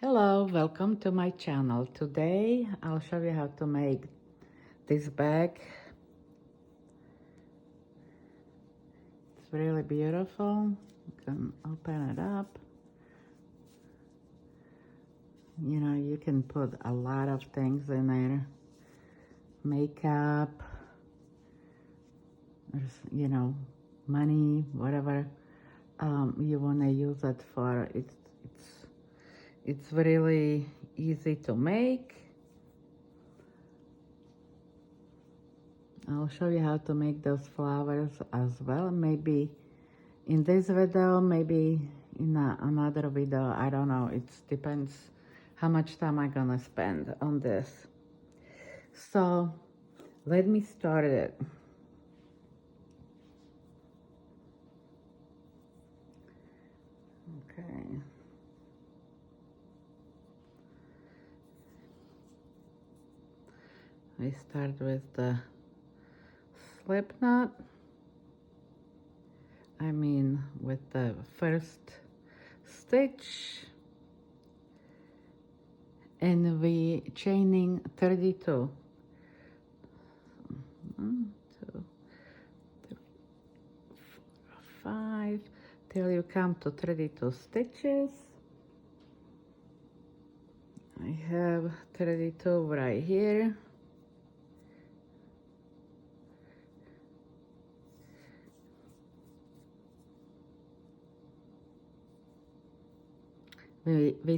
Hello, welcome to my channel. Today I'll show you how to make this bag. It's really beautiful. You can open it up. You know, you can put a lot of things in there. Makeup, you know, money, whatever you want to use it for. It's really easy to make. I'll show you how to make those flowers as well. Maybe in this video, maybe in another video. I don't know. It depends how much time I'm gonna spend on this. So let me start it. Okay. We start with the slip knot. I mean with the first stitch, and we chaining 32. 1, 2, 3, 4, 5 till you come to 32 stitches. I have 32 right here. We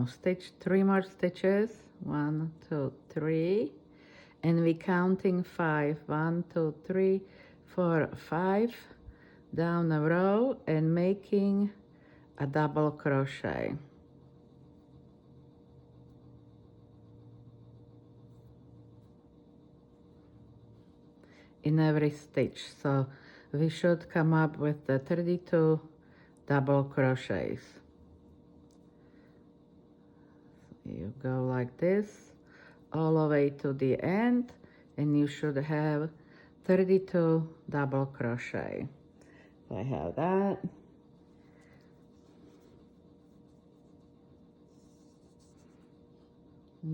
stitch 3 more stitches, 1, 2, 3, and we counting 5, 1, 2, 3, 4, 5 down a row and making a double crochet. In every stitch, so we should come up with the 32 double crochets. You go like this all the way to the end, and you should have 32 double crochet. So I have that.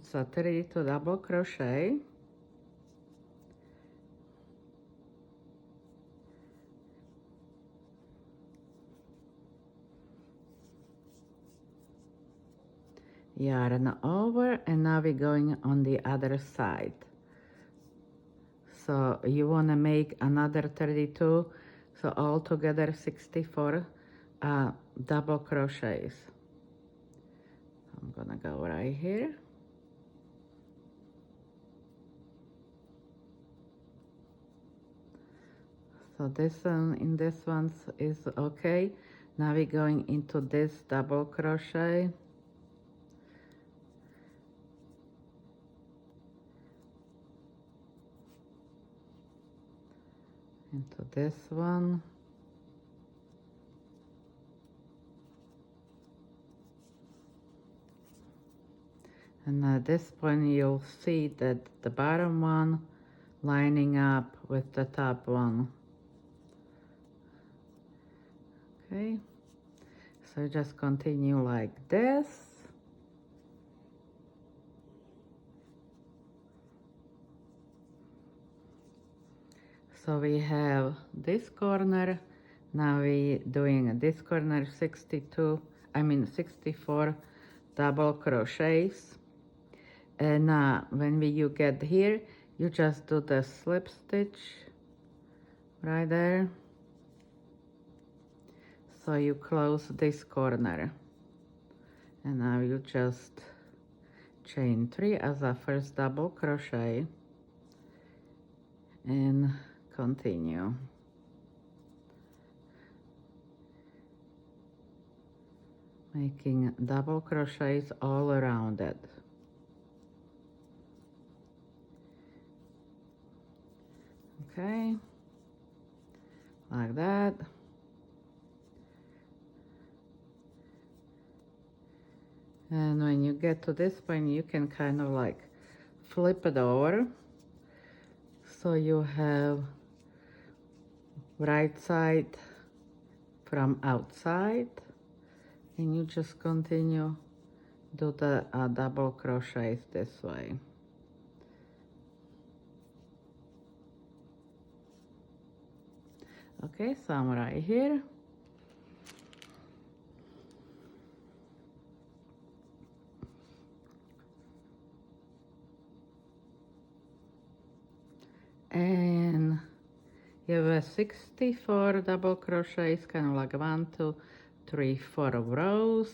So 32 double crochet. Yarn over, and now we're going on the other side. So you want to make another 32, so altogether 64 double crochets. I'm gonna go right here. So this one, in this one is okay. Now we're going into this double crochet. Into this one. And at this point you'll see that the bottom one lining up with the top one. Okay, so just continue like this. So we have this corner. Now we doing this corner 64 double crochets. And when you get here, you just do the slip stitch right there. So you close this corner. And now you just chain 3 as a first double crochet. And continue. Making double crochets all around it. Okay, like that. And when you get to this point, you can kind of like flip it over. So you have right side from outside, and you just continue do the double crochets this way. Okay, so I'm right here. And you have a 64 double crochets, kind of like 1, 2, 3, 4 rows.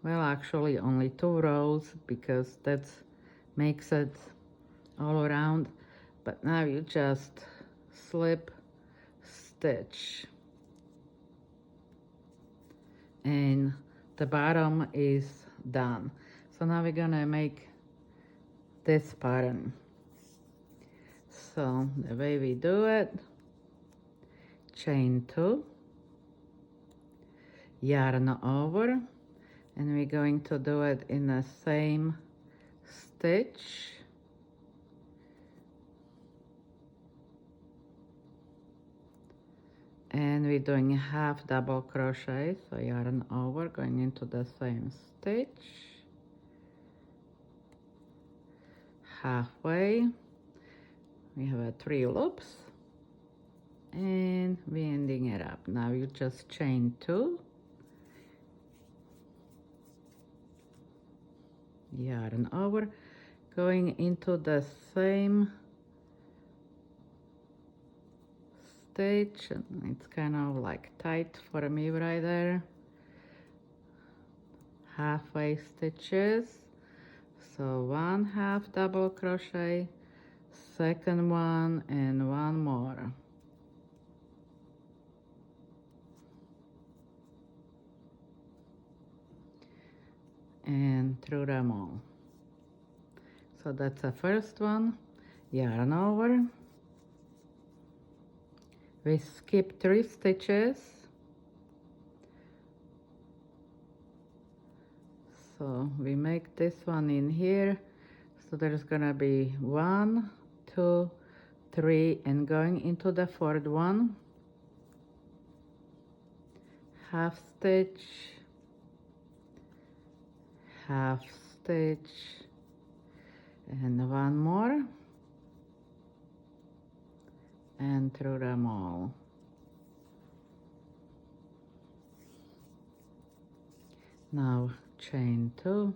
Well, actually only 2 rows because that makes it all around. But now you just slip stitch. And the bottom is done. So now we're gonna make this pattern. So the way we do it, chain 2, yarn over, and we're going to do it in the same stitch. And we're doing half double crochet, so yarn over, going into the same stitch, halfway. We have 3 loops, and we're ending it up. Now you just chain 2, yarn over, going into the same stitch. It's kind of like tight for me right there. Halfway stitches, so 1 half double crochet, second one, and 1 more. And through them all. So that's the first one. Yarn over. We skip 3 stitches. So we make this one in here. So there's gonna be 1, 2, 3, and going into the 4th one, half stitch, half stitch, and 1 more, and through them all. Now chain 2,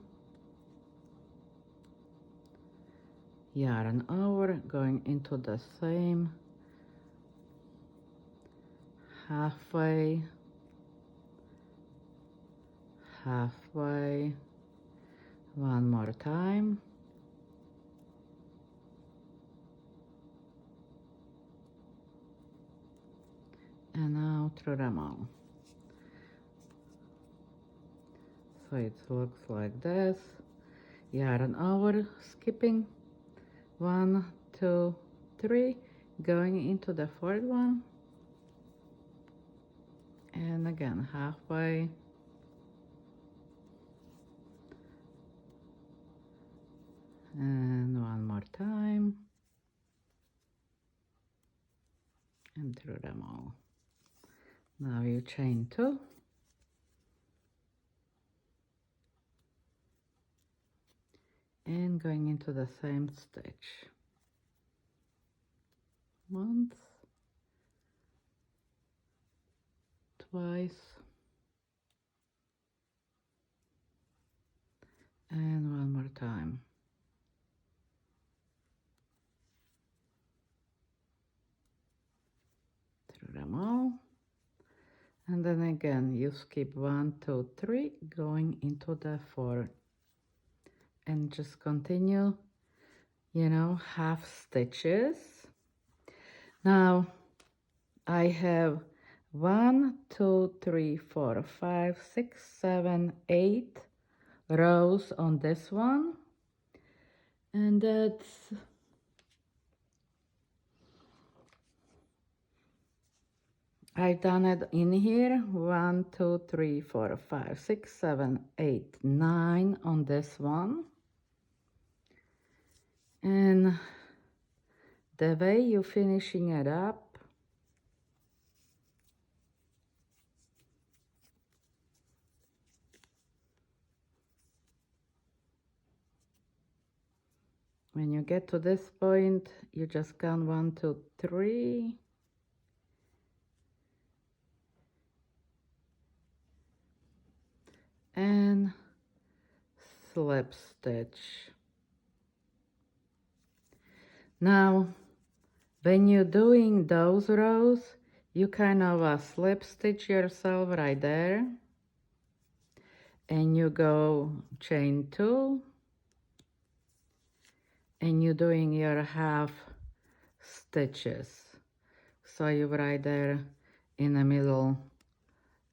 yarn over, going into the same, halfway, halfway, 1 more time, and now through them all. So it looks like this. Yarn over, skipping 1, 2, 3, going into the 4th one, and again halfway, and 1 more time, and through them all. Now you chain 2, and going into the same stitch once, twice, and 1 more time. Through them all. And then again you skip 1, 2, 3, going into the 4, and just continue, you know, half stitches. Now I have 1, 2, 3, 4, 5, 6, 7, 8 rows on this one, and that's I've done it in here. 1, 2, 3, 4, 5, 6, 7, 8, 9 on this one. And the way you're finishing it up, When you get to this point, you just count 1, 2, 3. And slip stitch. Now, when you're doing those rows, you kind of slip stitch yourself right there. And you go chain 2. And you're doing your half stitches. So you're right there in the middle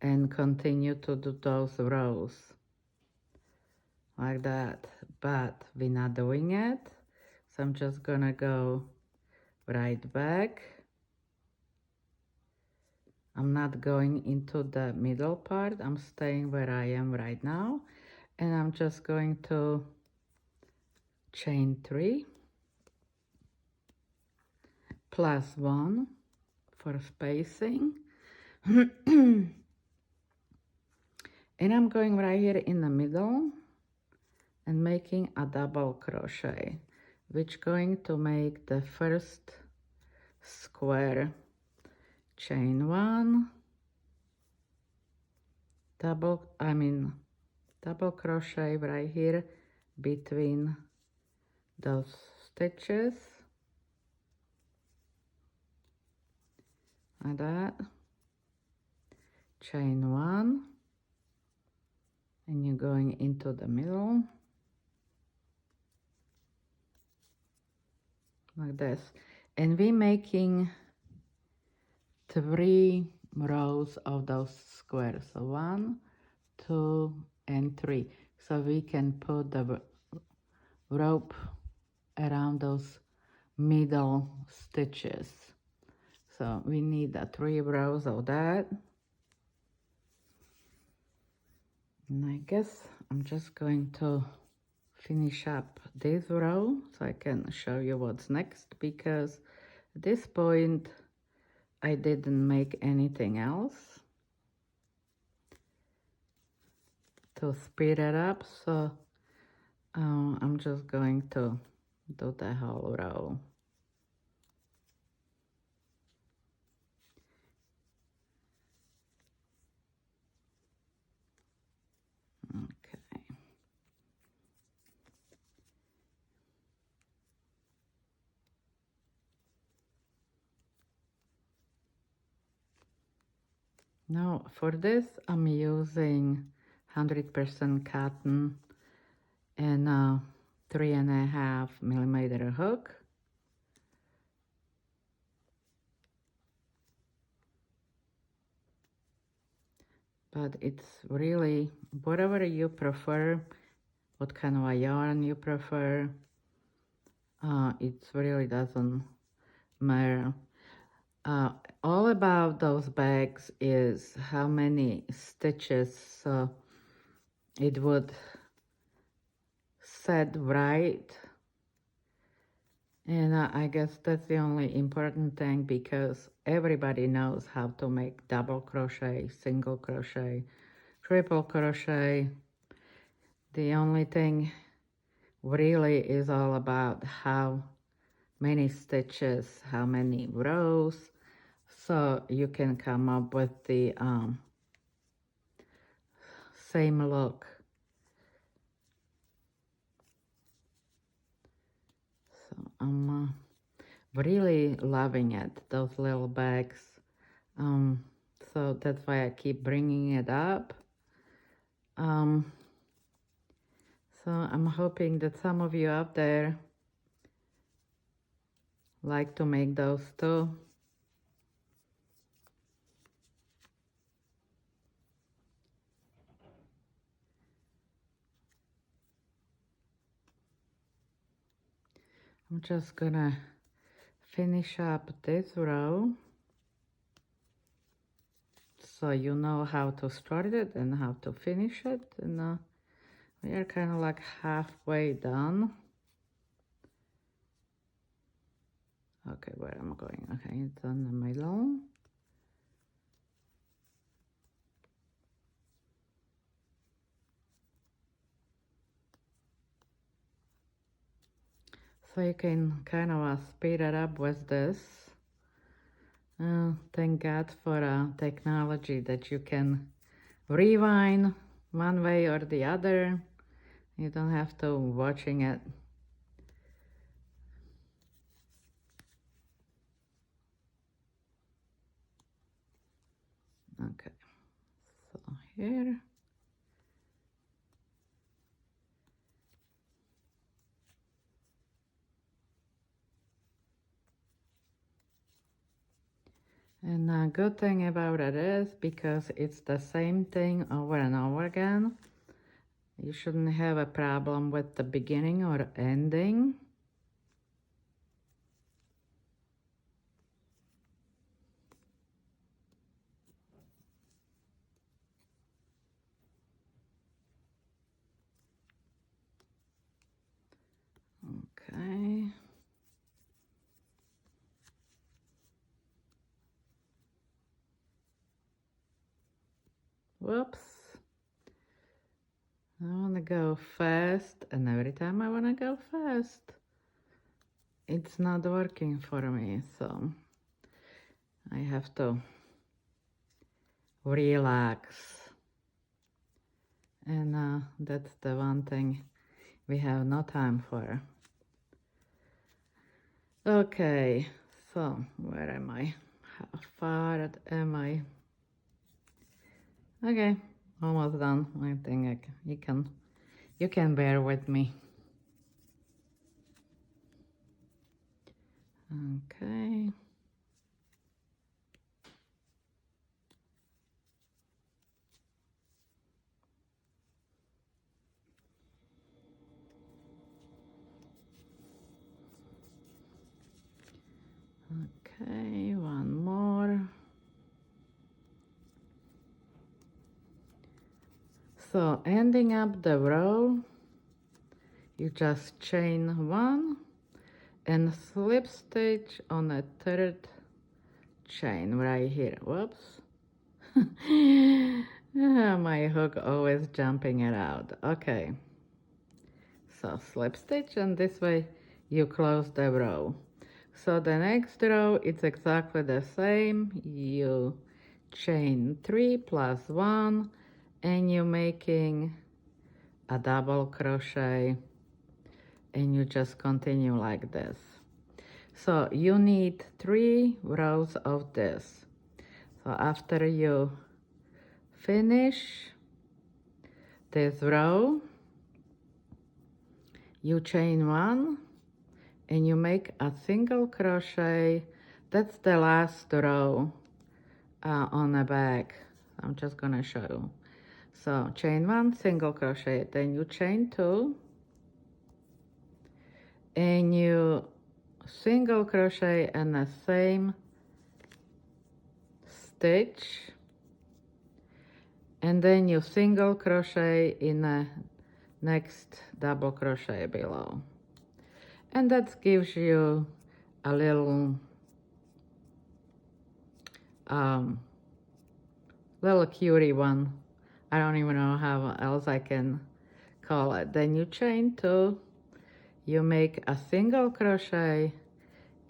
and continue to do those rows like that. But we're not doing it. So I'm just gonna go right back. I'm not going into the middle part. I'm staying where I am right now. And I'm just going to chain 3 plus 1 for spacing. And I'm going right here in the middle and making a double crochet, which going to make the first square. Chain 1, double crochet right here between those stitches, like that. Chain 1, and you're going into the middle like this, and we're making 3 rows of those squares. So 1, 2, and 3. So we can put the rope around those middle stitches. So we need 3 rows of that. And I guess I'm just going to finish up this row so I can show you what's next, because at this point I didn't make anything else to speed it up, so I'm just going to do the whole row. Okay. Now for this I'm using 100% cotton and a 3.5 millimeter hook. But it's really whatever you prefer, what kind of a yarn you prefer, it really doesn't matter. All about those bags is how many stitches it would set right. And I guess that's the only important thing, because everybody knows how to make double crochet, single crochet, triple crochet. The only thing really is all about how many stitches, how many rows, so you can come up with the same look. So I'm really loving it, those little bags. So that's why I keep bringing it up. So I'm hoping that some of you out there like to make those too. I'm just gonna finish up this row so you know how to start it and how to finish it. And we are kind of like halfway done. Okay, where am I going? Okay, it's on the middle. So you can kind of speed it up with this. Thank God for technology that you can rewind one way or the other. You don't have to watching it. Okay, so here. And the good thing about it is because it's the same thing over and over again, you shouldn't have a problem with the beginning or ending. Okay. Whoops. I want to go fast, and every time I want to go fast, it's not working for me, so I have to relax. And that's the one thing we have no time for. Okay, so where am I? How far am I? Okay, almost done. I think you can bear with me. Okay. Okay, one more. So ending up the row, you just chain one and slip stitch on the third chain right here. Whoops. My hook always jumping it out. Okay. So slip stitch, and this way you close the row. So the next row, it's exactly the same. You chain 3 plus 1, and you're making a double crochet, and you just continue like this. So you need 3 rows of this. So after you finish this row, you chain 1 and you make a single crochet. That's the last row on the back. I'm just gonna show you. So chain 1, single crochet, then you chain 2 and you single crochet in the same stitch, and then you single crochet in the next double crochet below, and that gives you a little little cutie one. I don't even know how else I can call it. Then you chain 2, you make a single crochet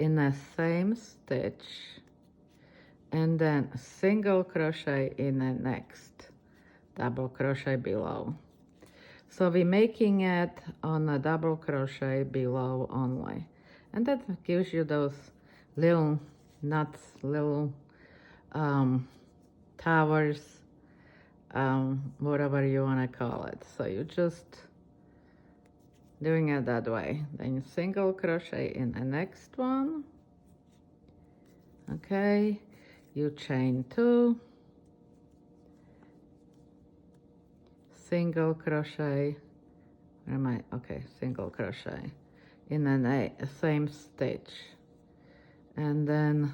in the same stitch, and then single crochet in the next double crochet below. So we're making it on a double crochet below only, and that gives you those little knots, little towers, whatever you want to call it. So you just doing it that way. Then you single crochet in the next one. Okay, you chain 2, single crochet, where am I? Okay, single crochet in the same stitch, and then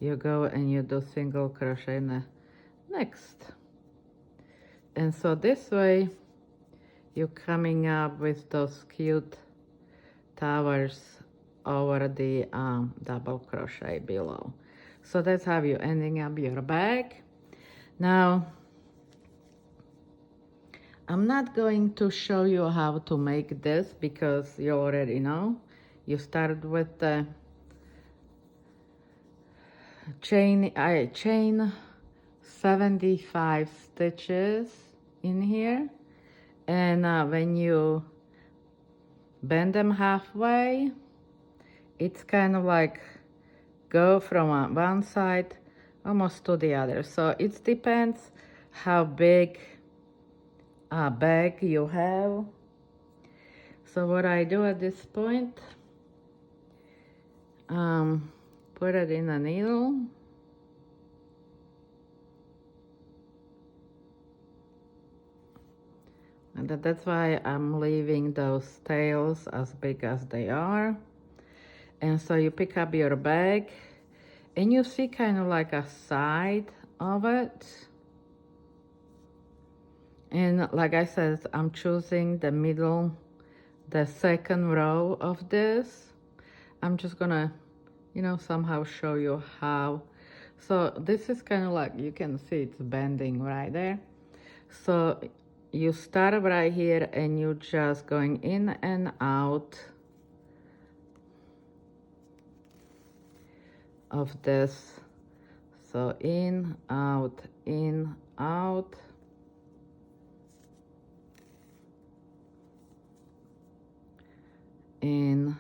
you go and you do single crochet in the next. And so this way you're coming up with those cute towers over the double crochet below. So that's how you're ending up your bag. Now I'm not going to show you how to make this because you already know. you start with the chain 75 stitches in here, and when you bend them halfway, it's kind of like go from one side almost to the other. So it depends how big a bag you have. So what I do at this point, put it in a needle. And that's why I'm leaving those tails as big as they are. And so you pick up your bag and you see kind of like a side of it. And like I said, I'm choosing the middle, the second row of this. I'm just gonna, you know, somehow show you how. So this is kind of like, you can see it's bending right there. So you start right here and you just going in and out of this. So in, out, in, out. In,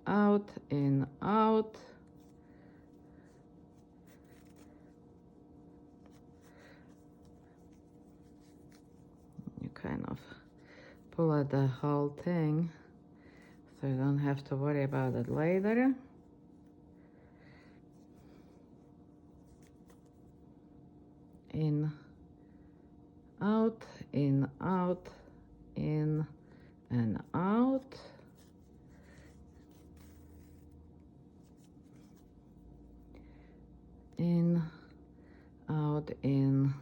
out, in, out. You kind of pull out the whole thing so you don't have to worry about it later. In, out, in, out, in, and out. In, out, in,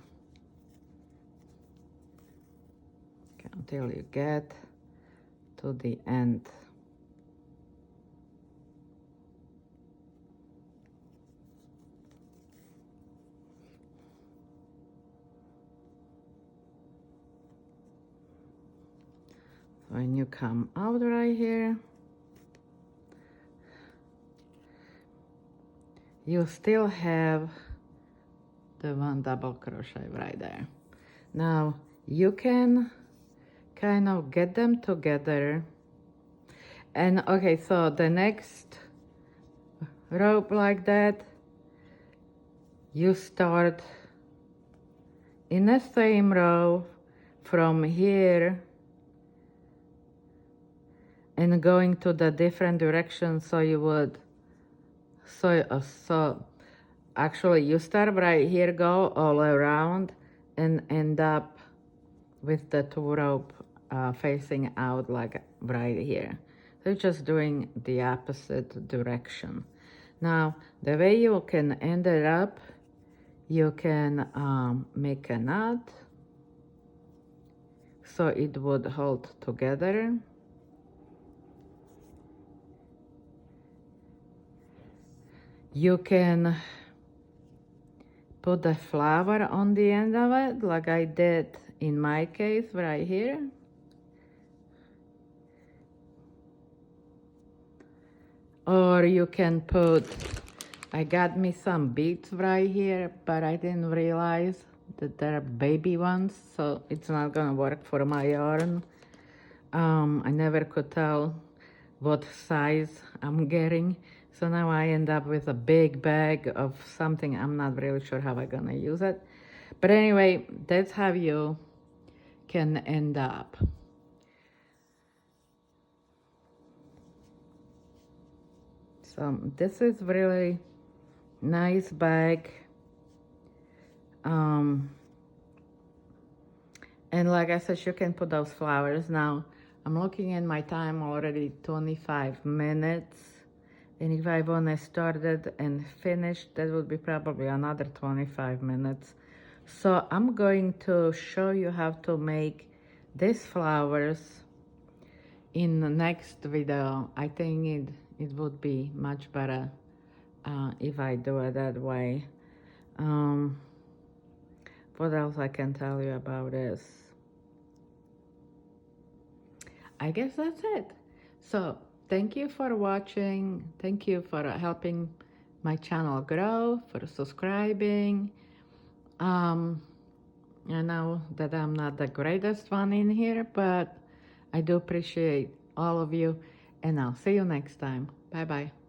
until you get to the end. When you come out right here, you still have the one double crochet right there. Now you can kind of get them together. And okay, so the next rope like that, you start in the same row from here and going to the different direction. So you would, so actually you start right here, go all around and end up with the two rope facing out like right here. So you're just doing the opposite direction. Now the way you can end it up, you can make a knot so it would hold together. You can put the flower on the end of it, like I did in my case right here. Or you can put, I got me some beads right here, but I didn't realize that they're baby ones, so it's not gonna work for my yarn. I never could tell what size I'm getting. So now I end up with a big bag of something. I'm not really sure how I'm gonna use it. But anyway, that's how you can end up. So this is really nice bag. And like I said, you can put those flowers. Now, I'm looking at my time already 25 minutes. And if I want to start it and finish, that would be probably another 25 minutes. So I'm going to show you how to make these flowers in the next video. I think it would be much better if I do it that way. What else I can tell you about this? I guess that's it. So thank you for watching. Thank you for helping my channel grow, for subscribing. I know that I'm not the greatest one in here, but I do appreciate all of you, and I'll see you next time. Bye bye.